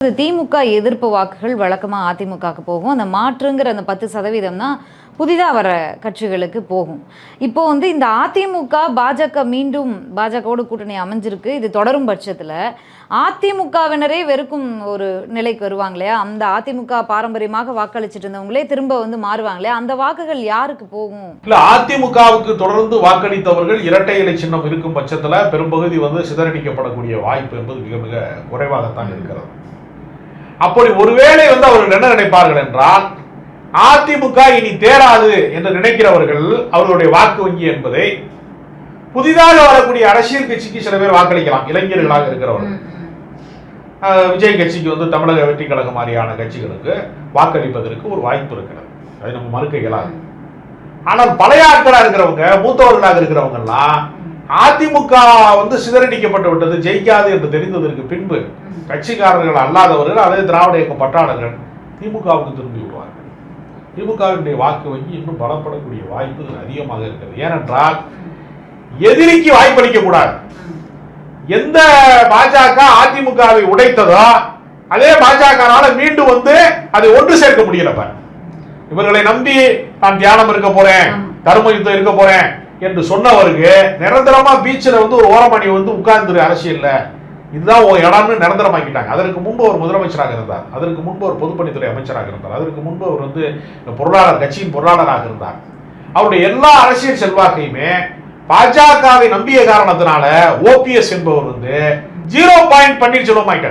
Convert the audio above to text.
திமுக எதிர்ப்பு வாக்குகள் வழக்கமாக அதிமுகவுக்கு போகும். அந்த மாற்றுங்கிற அந்த 10% தான் புதிதாக வர கட்சிகளுக்கு போகும். இப்போ இந்த அதிமுக பாஜக மீண்டும் பாஜகவோடு கூட்டணி அமைஞ்சிருக்கு. இது தொடரும் பட்சத்தில் அதிமுகவினரே வெறுக்கும் ஒரு நிலைக்கு வருவாங்க இல்லையா? அந்த அதிமுக பாரம்பரியமாக வாக்களிச்சுட்டு இருந்தவங்களே திரும்ப மாறுவாங்க இல்லையா? அந்த வாக்குகள் யாருக்கு போகும்? இல்ல, அதிமுகவுக்கு தொடர்ந்து வாக்களித்தவர்கள் இரட்டை இலை சின்னம் இருக்கும் பட்சத்தில் பெரும்பகுதி சிதறடிக்கப்படக்கூடிய வாய்ப்பு என்பது மிக மிக குறைவாகத்தான் இருக்கிறது. அப்படி ஒருவேளை அவர்கள் என்ன நினைப்பார்கள் என்றால், அதிமுக இனி தேராது என்று நினைக்கிறவர்கள் அவர்களுடைய வாக்கு வங்கி என்பதை புதிதாக வரக்கூடிய அரசியல் கட்சிக்கு சில பேர் வாக்களிக்கலாம். இளைஞர்களாக இருக்கிறவர்கள் விஜய் கட்சிக்கு தமிழக வெற்றி கழகம் மாதிரியான கட்சிகளுக்கு வாக்களிப்பதற்கு ஒரு வாய்ப்பு இருக்கிறது. அதை நம்ம மறுக்க இயலாது. ஆனால் பழைய ஆட்களாக இருக்கிறவங்க, மூத்தவர்களாக இருக்கிறவங்க எல்லாம் அதிமுக சிதறடிக்கப்பட்டு விட்டது, ஜெயிக்காது என்று தெரிந்ததற்கு பின்பு கட்சிக்காரர்கள் அல்லாதவர்கள், அதே திராவிட இயக்க பற்றாளர்கள் திமுகவுக்கு திரும்பி விடுவார்கள். திமுகவினுடைய வாக்கு வங்கி இன்னும் பலப்படக்கூடிய வாய்ப்பு அதிகமாக இருக்கிறது. ஏனென்றால் எதிரிக்கு வாய்ப்பளிக்க கூடாது. எந்த பாஜக அதிமுகவை உடைத்ததோ அதே பாஜக மீண்டும் அதை ஒன்று சேர்க்க முடியல. இவர்களை நம்பி நான் தியானம் இருக்க போறேன், தர்ம யுத்தம் இருக்க போறேன் என்று சொன்னவருக்கு நிரந்தரமா பீச்சில் ஒரு ஓரமணி உட்கார்ந்து அரசியல்ல இதுதான் இடம்னு நிரந்தரமாக்கிட்டாங்க. அதற்கு முன்பு அவர் முதலமைச்சராக இருந்தார், அதற்கு முன்பு அவர் பொதுப்பணித்துறை அமைச்சராக இருந்தார், அதற்கு முன்பு அவர் பொருளாளர், கட்சியின் பொருளாளராக இருந்தார். அவருடைய எல்லா அரசியல் செல்வாக்கையுமே பாஜகவை நம்பிய காரணத்தினால ஓபிஎஸ் என்பவர் 0 பாயிண்ட் பன்னீர்செல்வம் ஆயிட்டார்.